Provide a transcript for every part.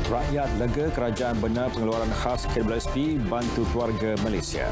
Rakyat lega kerajaan benar pengeluaran khas KWSP bantu keluarga Malaysia.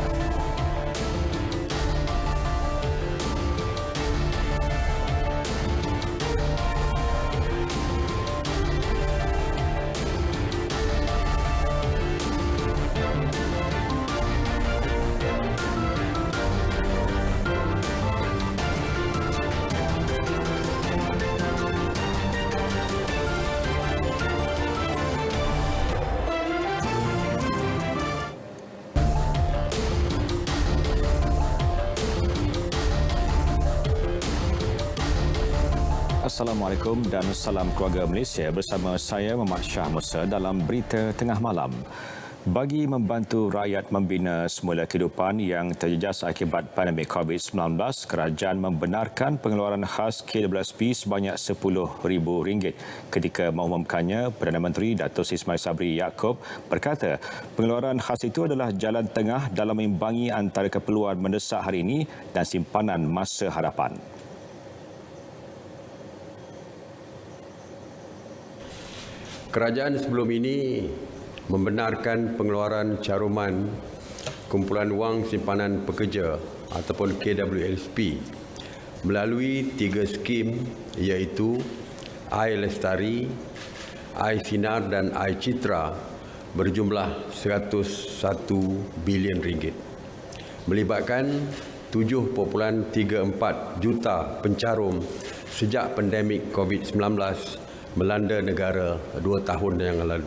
Assalamualaikum dan salam keluarga Malaysia, bersama saya Muhammad Shah Musa dalam Berita Tengah Malam. Bagi membantu rakyat membina semula kehidupan yang terjejas akibat pandemik COVID-19, kerajaan membenarkan pengeluaran khas KWSP sebanyak RM10,000. Ketika mengumumkannya, Perdana Menteri Datuk Seri Ismail Sabri Yaakob berkata pengeluaran khas itu adalah jalan tengah dalam mengimbangi antara keperluan mendesak hari ini dan simpanan masa hadapan. Kerajaan sebelum ini membenarkan pengeluaran caruman kumpulan wang simpanan pekerja ataupun KWSP melalui 3 skim iaitu iLestari, iSinar dan iCitra berjumlah RM101 bilion, melibatkan 7.34 juta pencarum sejak pandemik COVID-19 melanda negara 2 tahun yang lalu.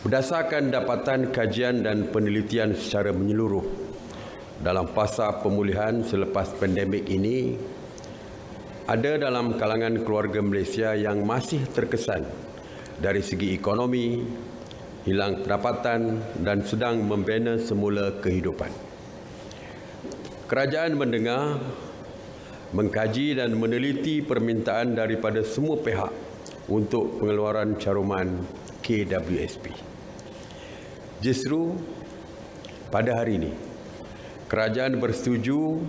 Berdasarkan dapatan kajian dan penelitian secara menyeluruh dalam fasa pemulihan selepas pandemik ini, ada dalam kalangan keluarga Malaysia yang masih terkesan dari segi ekonomi, hilang pendapatan dan sedang membina semula kehidupan. Kerajaan mendengar, mengkaji dan meneliti permintaan daripada semua pihak untuk pengeluaran caruman KWSP. Justru pada hari ini, kerajaan bersetuju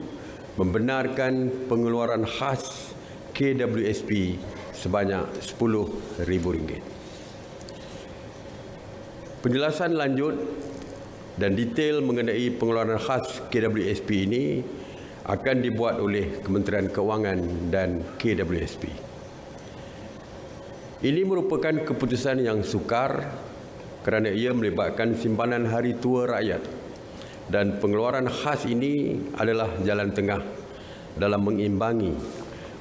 membenarkan pengeluaran khas KWSP sebanyak RM10,000. Penjelasan lanjut dan detail mengenai pengeluaran khas KWSP ini akan dibuat oleh Kementerian Kewangan dan KWSP. Ini merupakan keputusan yang sukar kerana ia melibatkan simpanan hari tua rakyat dan pengeluaran khas ini adalah jalan tengah dalam mengimbangi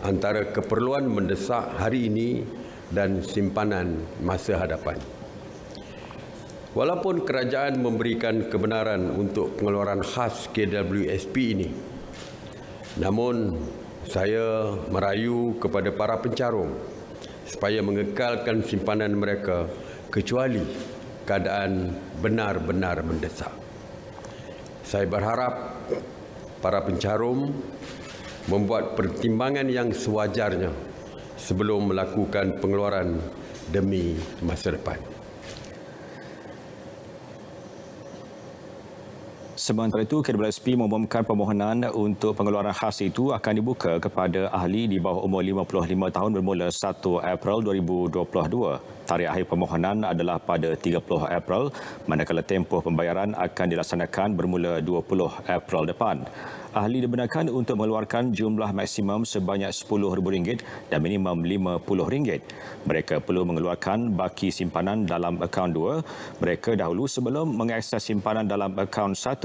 antara keperluan mendesak hari ini dan simpanan masa hadapan. Walaupun kerajaan memberikan kebenaran untuk pengeluaran khas KWSP ini, namun, saya merayu kepada para pencarum supaya mengekalkan simpanan mereka kecuali keadaan benar-benar mendesak. Saya berharap para pencarum membuat pertimbangan yang sewajarnya sebelum melakukan pengeluaran demi masa depan. Sementara itu, KWSP mengumumkan permohonan untuk pengeluaran khas itu akan dibuka kepada ahli di bawah umur 55 tahun bermula 1 April 2022. Tarikh akhir permohonan adalah pada 30 April, manakala tempoh pembayaran akan dilaksanakan bermula 20 April depan. Ahli dibenarkan untuk mengeluarkan jumlah maksimum sebanyak RM10,000 dan minimum RM50. Mereka perlu mengeluarkan baki simpanan dalam akaun 2 mereka dahulu sebelum mengakses simpanan dalam akaun 1.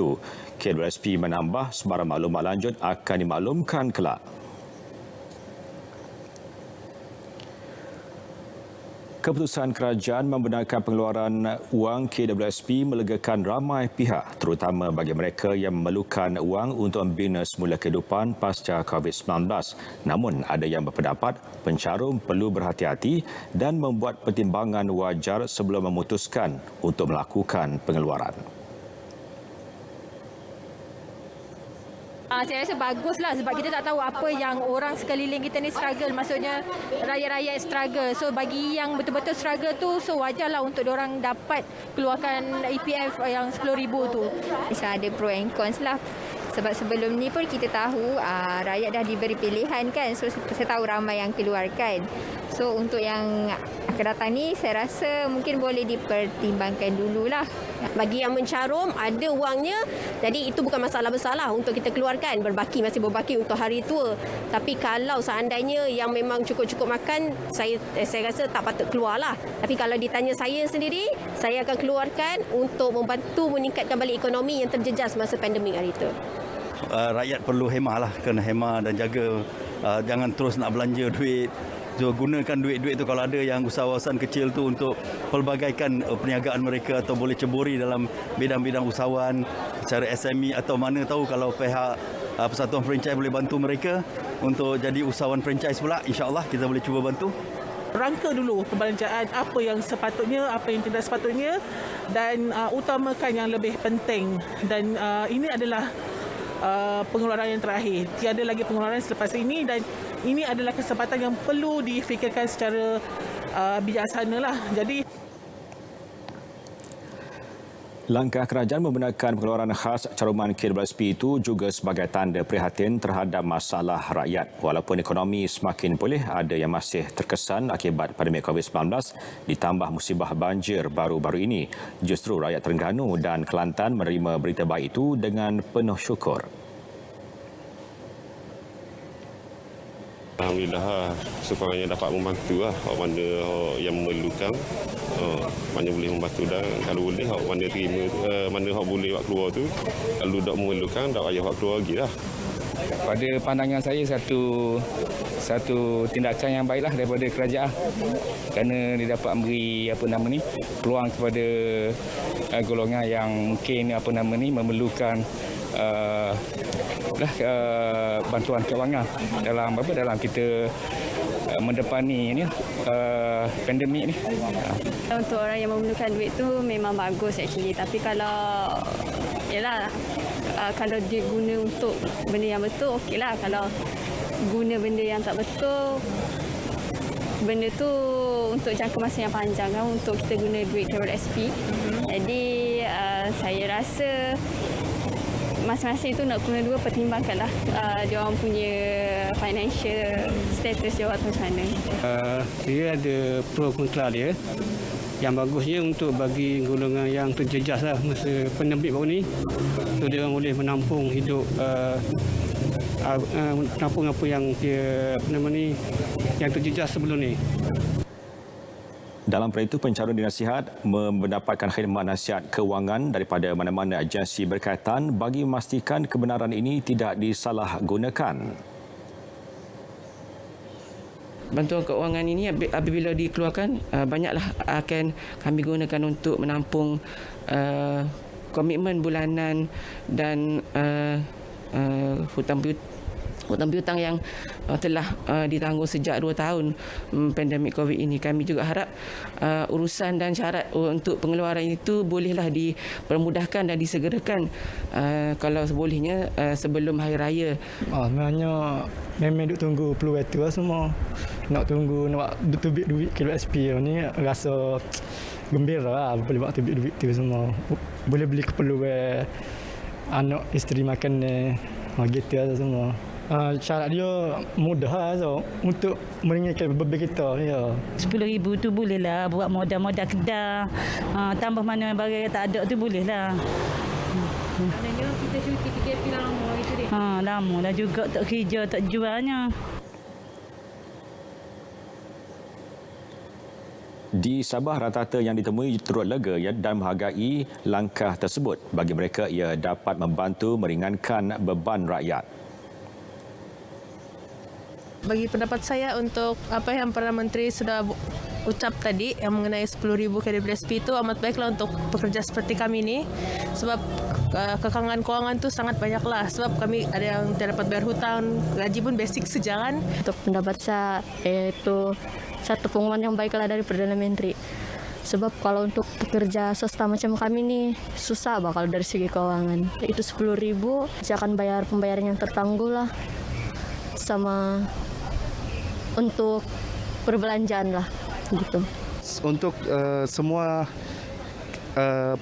KWSP menambah sebarang maklumat lanjut akan dimaklumkan kelak. Keputusan kerajaan membenarkan pengeluaran wang KWSP melegakan ramai pihak, terutama bagi mereka yang memerlukan wang untuk membina semula kehidupan pasca COVID-19. Namun, ada yang berpendapat pencarum perlu berhati-hati dan membuat pertimbangan wajar sebelum memutuskan untuk melakukan pengeluaran. Saya rasa baguslah sebab kita tak tahu apa yang orang sekeliling kita ni struggle, maksudnya rakyat-rakyat struggle. So bagi yang betul-betul struggle tu, so wajarlah untuk diorang dapat keluarkan EPF yang RM10,000 tu. Macam ada pro and cons lah. Sebab sebelum ni pun kita tahu rakyat dah diberi pilihan kan. So saya tahu ramai yang keluarkan. So untuk yang akan datang ni saya rasa mungkin boleh dipertimbangkan dululah. Bagi yang mencarum, ada wangnya, jadi itu bukan masalah besar lah untuk kita keluarkan. Masih berbaki untuk hari tua. Tapi kalau seandainya yang memang cukup-cukup makan, saya rasa tak patut keluar lah. Tapi kalau ditanya saya sendiri, saya akan keluarkan untuk membantu meningkatkan balik ekonomi yang terjejas masa pandemik hari itu. Rakyat perlu hemah lah, kena hemah dan jaga, jangan terus nak belanja duit. So, gunakan duit-duit itu kalau ada yang usahawan kecil tu untuk pelbagaikan perniagaan mereka atau boleh ceburi dalam bidang-bidang usahawan secara SME atau mana tahu kalau pihak Persatuan Franchise boleh bantu mereka untuk jadi usahawan franchise pula, insya-Allah kita boleh cuba bantu. Rangka dulu perbelanjaan apa yang sepatutnya, apa yang tidak sepatutnya dan utamakan yang lebih penting dan ini adalah pengeluaran yang terakhir. Tiada lagi pengeluaran selepas ini dan ini adalah kesempatan yang perlu difikirkan secara bijaksana lah. Jadi langkah kerajaan membenarkan pengeluaran khas caruman KWSP itu juga sebagai tanda prihatin terhadap masalah rakyat. Walaupun ekonomi semakin pulih, ada yang masih terkesan akibat pandemik COVID-19 ditambah musibah banjir baru-baru ini. Justru rakyat Terengganu dan Kelantan menerima berita baik itu dengan penuh syukur. Alhamdulillah, sekurang-kurangnya dapat membantu lah orang mana yang memerlukan, mana boleh membantu dan kalau boleh orang mana terima, mana orang boleh buat keluar tu, kalau tak memerlukan tak payah buat keluar lagi lah. Pada pandangan saya satu tindakan yang baiklah daripada kerajaan kerana dia dapat memberi peluang kepada golongan yang mungkin memerlukan bantuan kewangan dalam kita mendepani pandemik ni. Untuk orang yang memerlukan duit tu memang bagus actually, tapi kalau kalau dia guna untuk benda yang betul, okeylah. Kalau guna benda yang tak betul, benda tu untuk jangka masa yang panjang kan, untuk kita guna duit KWSP. Jadi saya rasa masing-masing itu nak guna dua, pertimbangkanlah dia orang punya financial status dia macam mana. Dia ada pro kontra dia. Yang bagusnya untuk bagi golongan yang terjejas lah masa pandemik baru ni, so dia orang boleh menampung hidup, menampung apa yang dia yang terjejas sebelum ni. Dalam perkara itu, pencarun dinasihat mendapatkan khidmat nasihat kewangan daripada mana-mana agensi berkaitan bagi memastikan kebenaran ini tidak disalahgunakan. Bantuan keuangan ini apabila dikeluarkan, banyaklah akan kami gunakan untuk menampung komitmen bulanan dan hutang piutang yang telah ditanggung sejak 2 tahun pandemik COVID ini. Kami juga harap urusan dan syarat untuk pengeluaran itu bolehlah dipermudahkan dan disegerakan kalau sebolehnya sebelum Hari Raya. Sebenarnya memang duk tunggu peluang itu lah semua. Nak tunggu nak tebik duit KWSP ni rasa gembira lah boleh buat tebik duit tu semua. Boleh beli keperluan anak isteri makan gitu lah semua. Syarat dia mudah lah untuk meringankan beban kita. Ya. 10,000 tu bolehlah buat modal-modal kedai. Tambah mana barang yang tak ada tu bolehlah. Maknanya kita cuti PKP lama itu deh. Lama dah juga tak kerja, tak jualnya. Di Sabah, rata-rata yang ditemui turut lega dan menghargai langkah tersebut. Bagi mereka, ia dapat membantu meringankan beban rakyat. Bagi pendapat saya, untuk apa yang Perdana Menteri sudah ucap tadi yang mengenai 10,000 KWSP itu amat baiklah untuk pekerja seperti kami ini, sebab kekangan kewangan tu sangat banyaklah, sebab kami ada yang tidak dapat bayar hutang, gaji pun basic sejalan. Untuk pendapat saya, itu satu pengumuman yang baiklah dari Perdana Menteri. Sebab kalau untuk pekerja swasta macam kami ni susah bakal dari segi keuangan. Itu 10,000 saya akan bayar pembayaran yang tertangguh lah, sama untuk perbelanjaan lah gitu. Untuk semua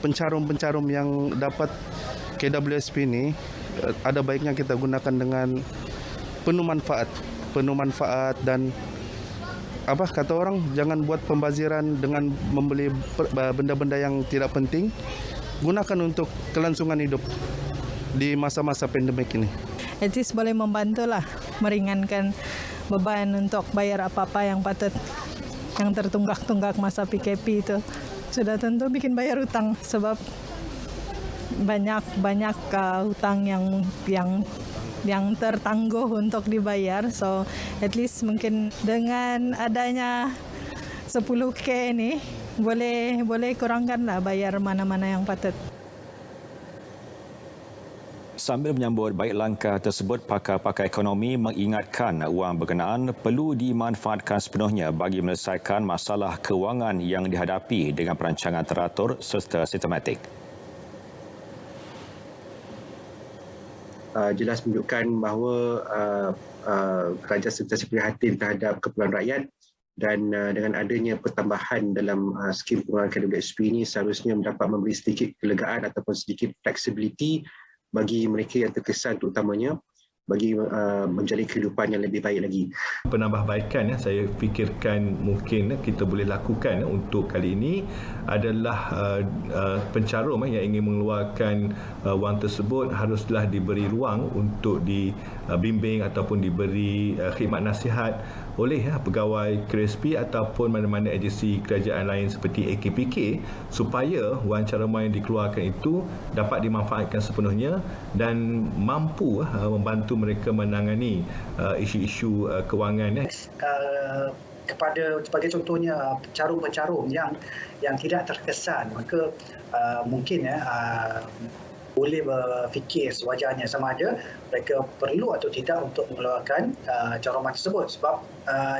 pencarum-pencarum yang dapat KWSP ini, ada baiknya kita gunakan dengan penuh manfaat dan kata orang, jangan buat pembaziran dengan membeli benda-benda yang tidak penting. Gunakan untuk kelangsungan hidup di masa-masa pandemik ini. At least boleh membantulah, meringankan beban untuk bayar apa-apa yang patut, yang tertunggak-tunggak masa PKP itu. Sudah tentu bikin bayar hutang sebab banyak hutang yang tertangguh untuk dibayar. So at least mungkin dengan adanya 10K ini boleh kurangkanlah bayar mana-mana yang patut. Sambil menyambut baik langkah tersebut, pakar-pakar ekonomi mengingatkan wang berkenaan perlu dimanfaatkan sepenuhnya bagi menyelesaikan masalah kewangan yang dihadapi dengan perancangan teratur serta sistematik. Jelas menunjukkan bahawa kerajaan sentiasa prihatin terhadap keperluan rakyat dan dengan adanya pertambahan dalam skim pengeluaran KWSP ini seharusnya dapat memberi sedikit kelegaan ataupun sedikit fleksibiliti bagi mereka yang terkesan terutamanya bagi menjalani kehidupan yang lebih baik lagi. Penambahbaikan saya fikirkan mungkin kita boleh lakukan untuk kali ini adalah pencarum yang ingin mengeluarkan wang tersebut haruslah diberi ruang untuk dibimbing ataupun diberi khidmat nasihat oleh pegawai KRSP ataupun mana-mana agensi kerajaan lain seperti AKPK supaya wang caruman yang dikeluarkan itu dapat dimanfaatkan sepenuhnya dan mampu membantu mereka menangani isu-isu kewangan. Kepada sebagai contohnya pencarum-pencarum yang tidak terkesan, maka mungkin boleh berfikir sewajarnya sama ada mereka perlu atau tidak untuk mengeluarkan caruman tersebut sebab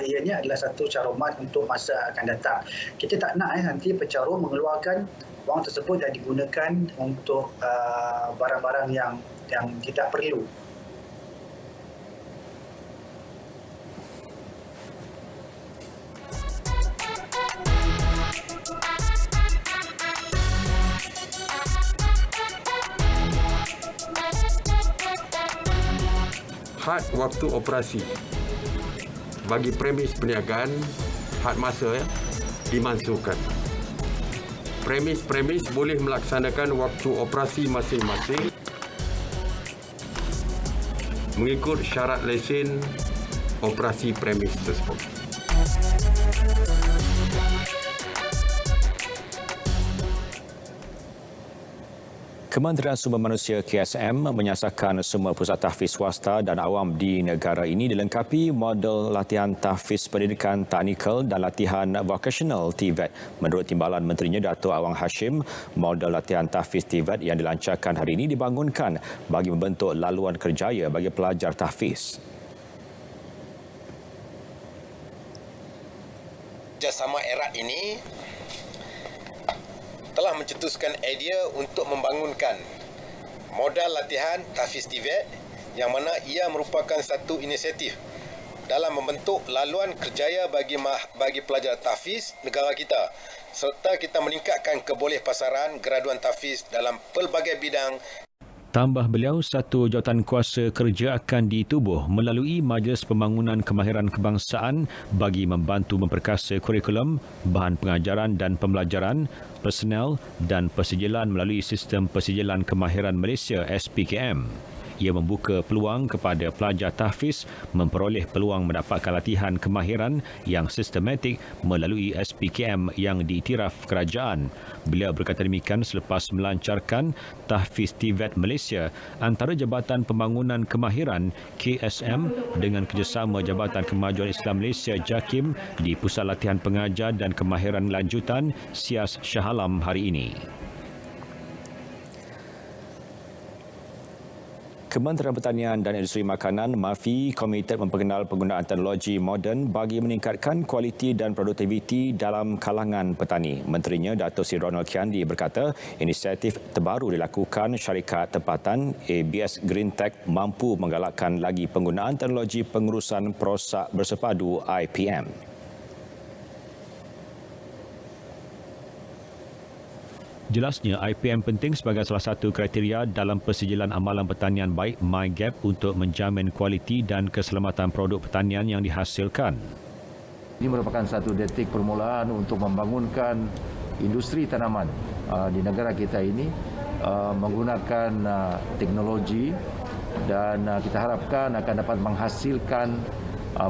ianya adalah satu caruman untuk masa akan datang. Kita tak nak nanti pencarum mengeluarkan wang tersebut yang digunakan untuk barang-barang yang tidak perlu. Had waktu operasi bagi premis perniagaan, had masa dimansuhkan. Premis boleh melaksanakan waktu operasi masing-masing mengikut syarat lesen operasi premis tersebut. Kementerian Sumber Manusia KSM menyasarkan semua pusat tahfiz swasta dan awam di negara ini dilengkapi model latihan tahfiz pendidikan teknikal dan latihan vocational TVET. Menurut Timbalan Menterinya Dato' Awang Hashim, model latihan tahfiz TVET yang dilancarkan hari ini dibangunkan bagi membentuk laluan kerjaya bagi pelajar tahfiz. Kerjasama erat ini telah mencetuskan idea untuk membangunkan modal latihan tahfiz TVET yang mana ia merupakan satu inisiatif dalam membentuk laluan kerjaya bagi pelajar tahfiz negara kita serta kita meningkatkan kebolehpasaran graduan tahfiz dalam pelbagai bidang. Tambah beliau, satu jawatan kuasa kerja akan ditubuh melalui Majlis Pembangunan Kemahiran Kebangsaan bagi membantu memperkasa kurikulum, bahan pengajaran dan pembelajaran, personel dan persijilan melalui Sistem Persijilan Kemahiran Malaysia SPKM. Ia membuka peluang kepada pelajar tahfiz memperoleh peluang mendapatkan latihan kemahiran yang sistematik melalui SPKM yang diiktiraf kerajaan. Beliau berkata demikian selepas melancarkan tahfiz TVET Malaysia antara Jabatan Pembangunan Kemahiran KSM dengan kerjasama Jabatan Kemajuan Islam Malaysia JAKIM di Pusat Latihan Pengajar dan Kemahiran Lanjutan Sias Shah Alam hari ini. Kementerian Pertanian dan Industri Makanan MAFI komited memperkenal penggunaan teknologi moden bagi meningkatkan kualiti dan produktiviti dalam kalangan petani. Menterinya Dato' Sri Ronald Kiandi berkata inisiatif terbaru dilakukan syarikat tempatan ABS Green Tech mampu menggalakkan lagi penggunaan teknologi pengurusan perosak bersepadu IPM. Jelasnya, IPM penting sebagai salah satu kriteria dalam persijilan amalan pertanian baik MyGap untuk menjamin kualiti dan keselamatan produk pertanian yang dihasilkan. Ini merupakan satu detik permulaan untuk membangunkan industri tanaman di negara kita ini menggunakan teknologi, dan kita harapkan akan dapat menghasilkan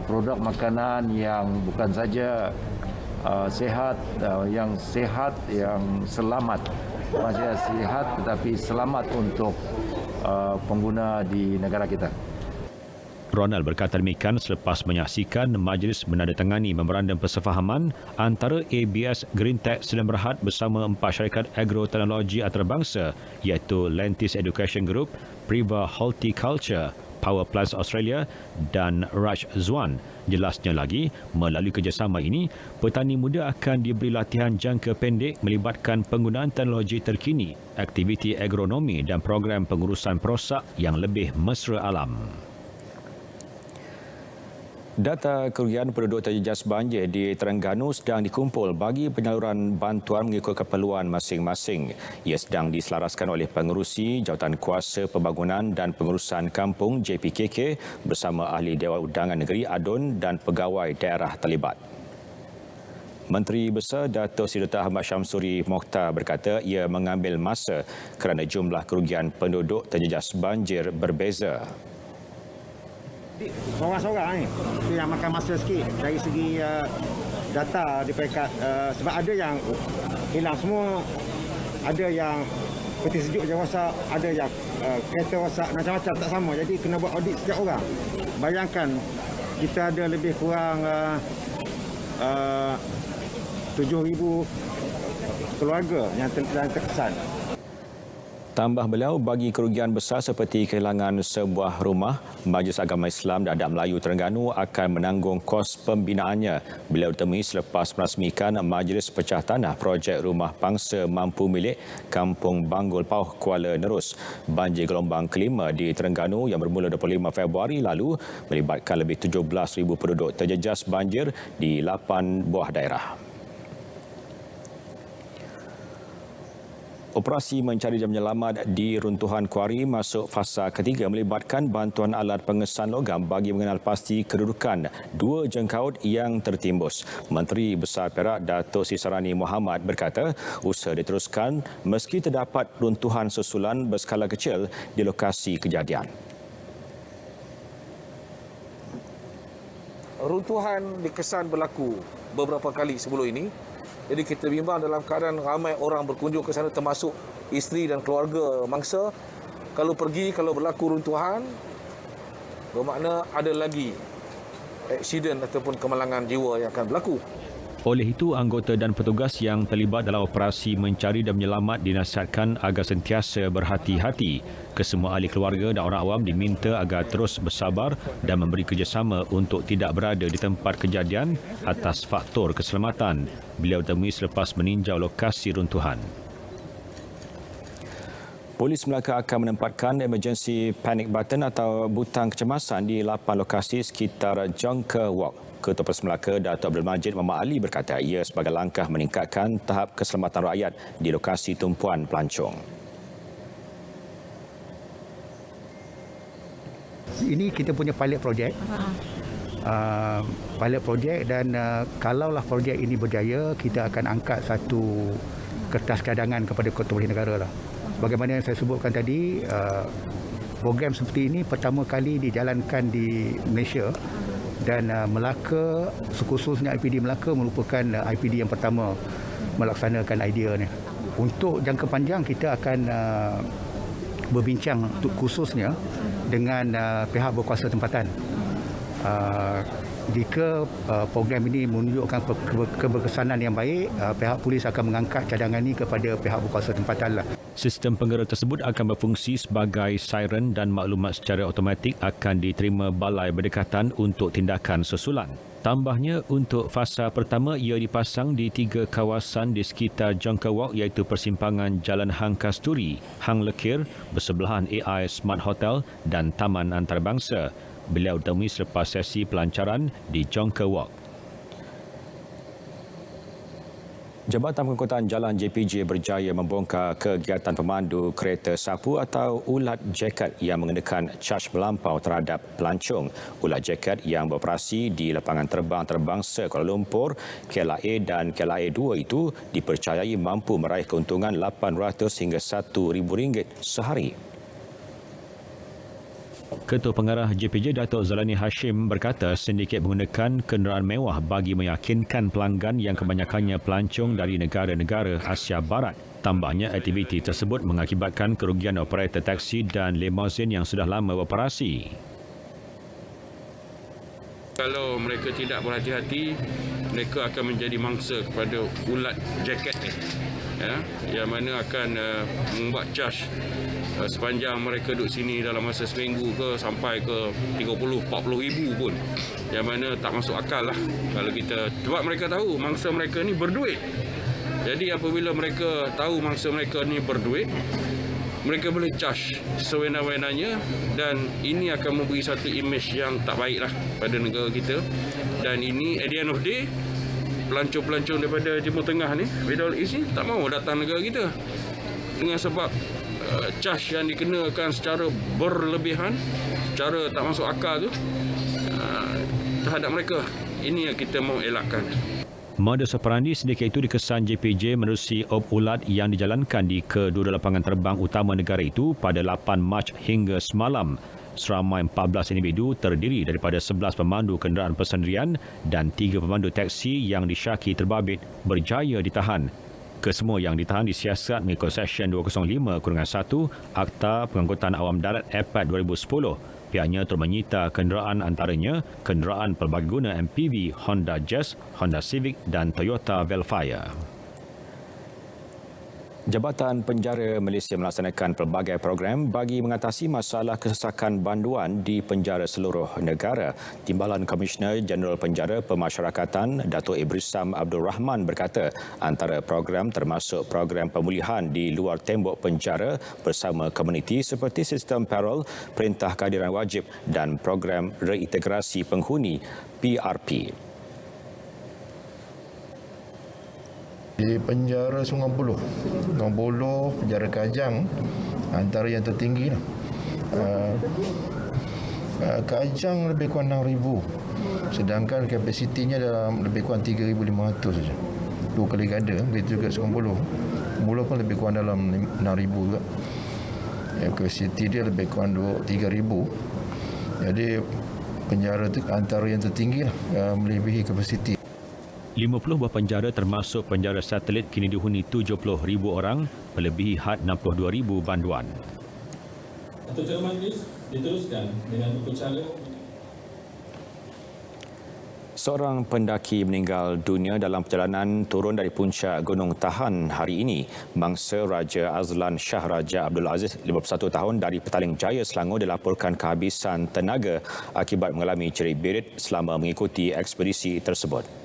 produk makanan yang bukan saja sehat, yang selamat, maksudnya sehat tetapi selamat untuk pengguna di negara kita. Ronald berkata demikian selepas menyaksikan majlis menandatangani memorandum persefahaman antara ABS Greentech Sdn Bhd bersama 4 syarikat agroteknologi antarabangsa iaitu Lentis Education Group, Priva Horticulture, Power Plants Australia dan Raj Zwan. Jelasnya lagi, melalui kerjasama ini, petani muda akan diberi latihan jangka pendek melibatkan penggunaan teknologi terkini, aktiviti agronomi dan program pengurusan perosak yang lebih mesra alam. Data kerugian penduduk terjejas banjir di Terengganu sedang dikumpul bagi penyaluran bantuan mengikut keperluan masing-masing. Ia sedang diselaraskan oleh Pengerusi Jawatan Kuasa Pembangunan dan Pengurusan Kampung JPKK bersama Ahli Dewan Undangan Negeri ADUN dan pegawai daerah terlibat. Menteri Besar Datuk Seri Dr. Ahmad Syamsuri Mokhtar berkata ia mengambil masa kerana jumlah kerugian penduduk terjejas banjir berbeza. Seorang-seorang ni itu yang makan masa sikit dari segi data di peringkat sebab ada yang hilang semua, ada yang peti sejuk je rosak, ada yang kereta rosak, macam-macam tak sama, jadi kena buat audit setiap orang. Bayangkan kita ada lebih kurang 7,000 keluarga yang terkesan. Tambah beliau, bagi kerugian besar seperti kehilangan sebuah rumah, Majlis Agama Islam dan Adat Melayu Terengganu akan menanggung kos pembinaannya. Beliau ditemui selepas merasmikan Majlis Pecah Tanah projek Rumah Pangsa Mampu milik Kampung Banggul Pauh, Kuala Nerus. Banjir gelombang kelima di Terengganu yang bermula 25 Februari lalu melibatkan lebih 17,000 penduduk terjejas banjir di 8 buah daerah. Operasi mencari dan menyelamat di runtuhan kuari masuk fasa ketiga melibatkan bantuan alat pengesan logam bagi mengenal pasti kedudukan 2 jengkaut yang tertimbus. Menteri Besar Perak Datuk Sri Sarani Mohamad berkata usaha diteruskan meski terdapat runtuhan susulan berskala kecil di lokasi kejadian. Runtuhan dikesan berlaku beberapa kali sebelum ini. Jadi kita bimbang dalam keadaan ramai orang berkunjung ke sana termasuk isteri dan keluarga mangsa. Kalau berlaku runtuhan, bermakna ada lagi aksiden ataupun kemalangan jiwa yang akan berlaku. Oleh itu, anggota dan petugas yang terlibat dalam operasi mencari dan menyelamat dinasihatkan agar sentiasa berhati-hati. Kesemua ahli keluarga dan orang awam diminta agar terus bersabar dan memberi kerjasama untuk tidak berada di tempat kejadian atas faktor keselamatan. Beliau temui selepas meninjau lokasi runtuhan. Polis Melaka akan menempatkan emergency panic button atau butang kecemasan di 8 lokasi sekitar Jonker Walk. Ketua Polis Melaka Datuk Abdul Majid Muhammad Ali berkata ia sebagai langkah meningkatkan tahap keselamatan rakyat di lokasi tumpuan pelancong. Ini kita punya pilot project. Pilot project dan kalaulah projek ini berjaya, kita akan angkat satu kertas cadangan kepada Ketua Polis Negara lah. Bagaimana yang saya sebutkan tadi, program seperti ini pertama kali dijalankan di Malaysia. Dan Melaka, khususnya IPD Melaka merupakan IPD yang pertama melaksanakan idea ni. Untuk jangka panjang kita akan berbincang khususnya dengan pihak berkuasa tempatan. Jika program ini menunjukkan keberkesanan yang baik, pihak polis akan mengangkat cadangan ini kepada pihak berkuasa tempatan lah. Sistem penggera tersebut akan berfungsi sebagai siren dan maklumat secara automatik akan diterima Balai Berdekatan untuk tindakan susulan. Tambahnya, untuk fasa pertama ia dipasang di 3 kawasan di sekitar Jonker Walk iaitu persimpangan Jalan Hang Kasturi, Hang Lekir, bersebelahan AI Smart Hotel dan Taman Antarabangsa. Beliau ditemui selepas sesi pelancaran di Jonker Walk. Jabatan Pengangkutan Jalan JPJ berjaya membongkar kegiatan pemandu kereta sapu atau ulat jaket yang mengenakan caj melampau terhadap pelancong. Ulat jaket yang beroperasi di lapangan terbang antarabangsa Kuala Lumpur, KLIA dan KLIA 2 itu dipercayai mampu meraih keuntungan RM800 hingga RM1,000 sehari. Ketua Pengarah JPJ Datuk Zalani Hashim berkata sindiket menggunakan kenderaan mewah bagi meyakinkan pelanggan yang kebanyakannya pelancong dari negara-negara Asia Barat. Tambahnya, aktiviti tersebut mengakibatkan kerugian operator taksi dan limosin yang sudah lama beroperasi. Kalau mereka tidak berhati-hati, mereka akan menjadi mangsa kepada ulat jaket ni. Yang mana akan membuat caj sepanjang mereka duduk sini dalam masa seminggu ke sampai ke 30-40 ribu pun, yang mana tak masuk akal lah kalau kita, sebab mereka tahu mangsa mereka ni berduit. Jadi apabila mereka tahu mangsa mereka ni berduit, mereka boleh caj sewenang-wenangnya, dan ini akan memberi satu imej yang tak baik lah pada negara kita. Dan ini at the end of day, pelancong-pelancong daripada Timur Tengah ni, Middle East ni tak mahu datang negara kita dengan sebab caj yang dikenakan secara berlebihan, secara tak masuk akal tu terhadap mereka. Ini yang kita mahu elakkan. Modus operandi sindiket itu dikesan JPJ menerusi op ulat yang dijalankan di kedua lapangan terbang utama negara itu pada 8 Mac hingga semalam. Seramai 14 individu terdiri daripada 11 pemandu kenderaan persendirian dan 3 pemandu teksi yang disyaki terbabit berjaya ditahan. Kesemua yang ditahan disiasat mengikut Seksyen 205-1 Akta Pengangkutan Awam Darat APAD 2010. Pihaknya turut menyita kenderaan antaranya kenderaan pelbagai MPV Honda Jazz, Honda Civic dan Toyota Velfire. Jabatan Penjara Malaysia melaksanakan pelbagai program bagi mengatasi masalah kesesakan banduan di penjara seluruh negara. Timbalan Komisioner Jeneral Penjara Pemasyarakatan Datuk Ibrisam Abdul Rahman berkata antara program termasuk program pemulihan di luar tembok penjara bersama komuniti seperti sistem parol, perintah kehadiran wajib dan program reintegrasi penghuni PRP. Di penjara Sungai Buloh, penjara Kajang antara yang tertinggi lah. Kajang lebih kurang 6,000, sedangkan kapasitinya dalam lebih kurang 3,500 saja. 2 kali ganda, begitu juga Sungai Buloh. Buloh pun lebih kurang dalam 6,000 juga. Kapasiti dia lebih kurang 3,000. Jadi penjara itu antara yang tertinggi lah, melebihi kapasiti. 50 buah penjara termasuk penjara satelit kini dihuni 70,000 orang, melebihi had 62,000 banduan. Acara majlis diteruskan dengan upacara. Seorang pendaki meninggal dunia dalam perjalanan turun dari puncak Gunung Tahan hari ini. Mangsa Raja Azlan Shah Raja Abdul Aziz, 51 tahun dari Petaling Jaya, Selangor dilaporkan kehabisan tenaga akibat mengalami cerit-berit selama mengikuti ekspedisi tersebut.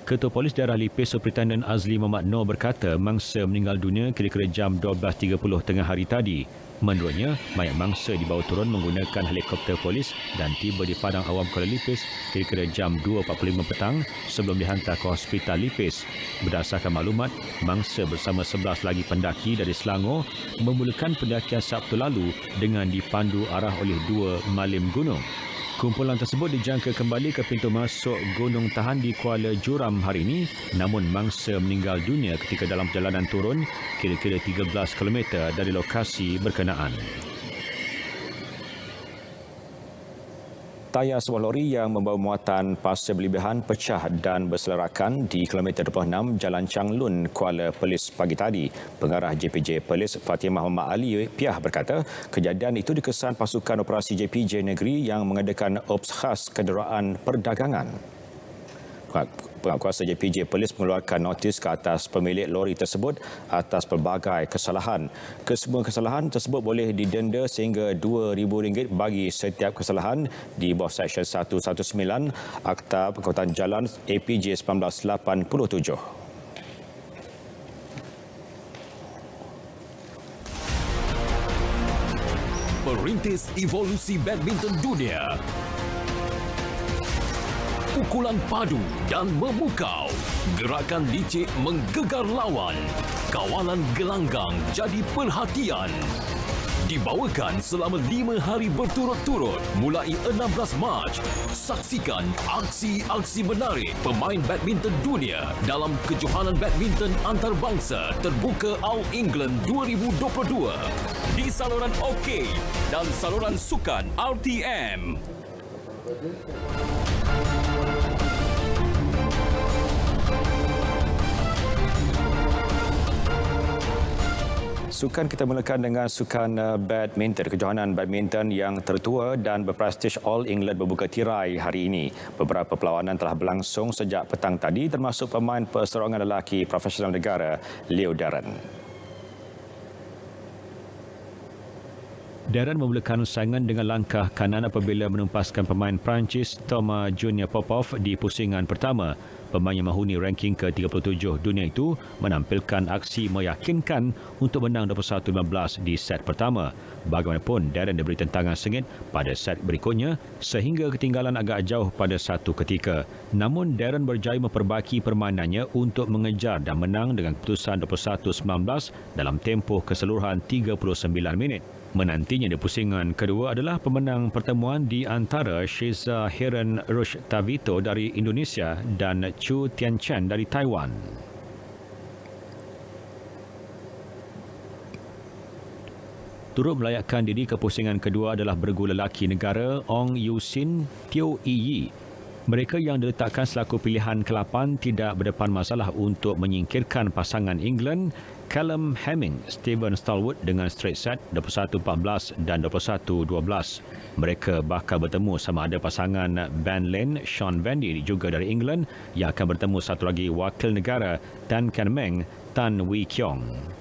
Ketua Polis Daerah Lipis Superintendent Azli Muhammad Noor berkata mangsa meninggal dunia kira-kira jam 12.30 tengah hari tadi. Menurutnya, mayat mangsa dibawa turun menggunakan helikopter polis dan tiba di Padang Awam Kuala Lipis kira-kira jam 2.45 petang sebelum dihantar ke Hospital Lipis. Berdasarkan maklumat, mangsa bersama 11 lagi pendaki dari Selangor memulakan pendakian Sabtu lalu dengan dipandu arah oleh 2 malim gunung. Kumpulan tersebut dijangka kembali ke pintu masuk Gunung Tahan di Kuala Juram hari ini, namun mangsa meninggal dunia ketika dalam perjalanan turun kira-kira 13 km dari lokasi berkenaan. Tayar sebuah lori yang membawa muatan pasir berlebihan pecah dan berselarakan di kilometer 26 Jalan Changlun, Kuala Perlis pagi tadi. Pengarah JPJ Perlis Fatimah Muhammad Ali Piah berkata kejadian itu dikesan pasukan operasi JPJ Negeri yang mengadakan ops khas kenderaan perdagangan. Penguatkuasa JPJ Perlis mengeluarkan notis ke atas pemilik lori tersebut atas pelbagai kesalahan. Kesemua kesalahan tersebut boleh didenda sehingga RM2,000 bagi setiap kesalahan di bawah Seksyen 119 Akta Pengangkutan Jalan APJ 1987. Perintis evolusi badminton dunia. pukulan padu dan memukau. Gerakan licik menggegar lawan. Kawalan gelanggang jadi perhatian. Dibawakan selama 5 hari berturut-turut mulai 16 Mac. Saksikan aksi-aksi menarik pemain badminton dunia dalam kejohanan badminton antarabangsa terbuka All England 2022 di saluran OK dan saluran sukan RTM. Sukan kita mulakan dengan sukan badminton. Kejohanan badminton yang tertua dan berprestij All England berbuka tirai hari ini. Beberapa perlawanan telah berlangsung sejak petang tadi termasuk pemain perseorangan lelaki profesional negara Leo Darren. Darren memulakan saingan dengan langkah kanan apabila menumpaskan pemain Perancis Thomas Junior Popov di pusingan pertama. Pemain yang menghuni ranking ke-37 dunia itu menampilkan aksi meyakinkan untuk menang 21-15 di set pertama. Bagaimanapun, Darren diberi tentangan sengit pada set berikutnya sehingga ketinggalan agak jauh pada satu ketika. Namun, Darren berjaya memperbaiki permainannya untuk mengejar dan menang dengan keputusan 21-19 dalam tempoh keseluruhan 39 minit. Menantinya di pusingan kedua adalah pemenang pertemuan di antara Sheza Heren Rushtavito dari Indonesia dan Chu Tianchen dari Taiwan. Turut melayakkan diri ke pusingan kedua adalah bergu lelaki negara Ong Yusin Teo Yi. Mereka yang diletakkan selaku pilihan ke-8 tidak berdepan masalah untuk menyingkirkan pasangan England Callum Hemming, Stephen Stallwood dengan straight set 21-14 dan 21-12. Mereka bakal bertemu sama ada pasangan Ben Lane, Sean Vendy juga dari England yang akan bertemu satu lagi wakil negara Tan Kan Meng, Tan Wee Kiong.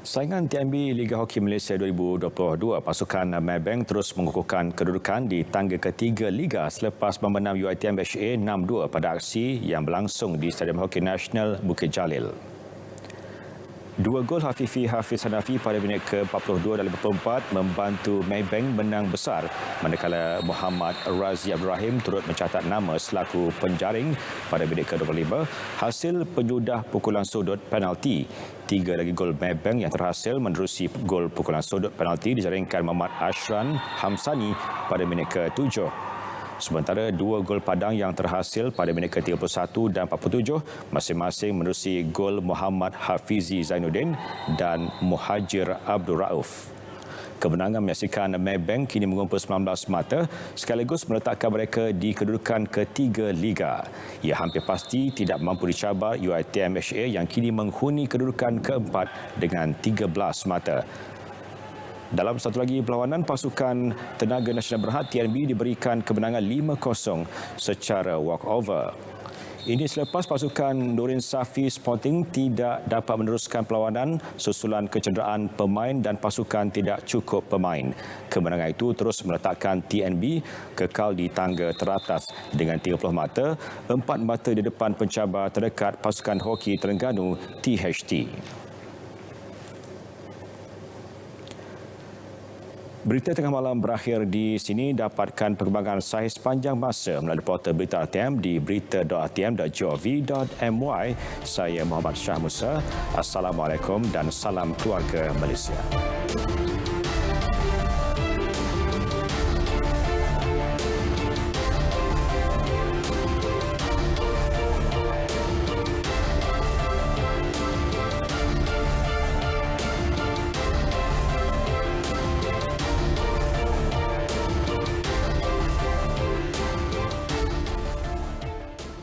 Saingan TNB Liga Hoki Malaysia 2022, pasukan Maybank terus mengukuhkan kedudukan di tangga ketiga Liga selepas memenang UiTM BHA 6-2 pada aksi yang berlangsung di Stadium Hoki Nasional Bukit Jalil. 2 gol Hafifi Hafiz Hanafi pada minit ke-42 dan 54 membantu Maybank menang besar, manakala Muhammad Razi Abdul Rahim turut mencatat nama selaku penjaring pada minit ke-25 hasil penyudah pukulan sudut penalti. 3 lagi gol Maybank yang terhasil menerusi gol pukulan sudut penalti dijaringkan Muhammad Ashran Hamsani pada minit ke-7. Sementara 2 gol Padang yang terhasil pada minit ke-31 dan 47 masing-masing menerusi gol Muhammad Hafizi Zainuddin dan Muhajir Abdul Rauf. Kemenangan menyaksikan Maybank kini mengumpul 19 mata sekaligus meletakkan mereka di kedudukan ketiga Liga. Ia hampir pasti tidak mampu dicabar UiTM BHA yang kini menghuni kedudukan keempat dengan 13 mata. Dalam satu lagi perlawanan, pasukan Tenaga Nasional Berhad TNB diberikan kemenangan 5-0 secara walkover. Ini selepas pasukan Nurin Safi Sporting tidak dapat meneruskan perlawanan susulan kecederaan pemain dan pasukan tidak cukup pemain. Kemenangan itu terus meletakkan TNB kekal di tangga teratas dengan 30 mata, 4 mata di depan pencabar terdekat pasukan hoki Terengganu THT. Berita tengah malam berakhir di sini. Dapatkan perkembangan sahih sepanjang masa melalui portal Berita RTM di berita.rtm.gov.my. Saya Muhammad Shah Musa. Assalamualaikum dan salam keluarga Malaysia.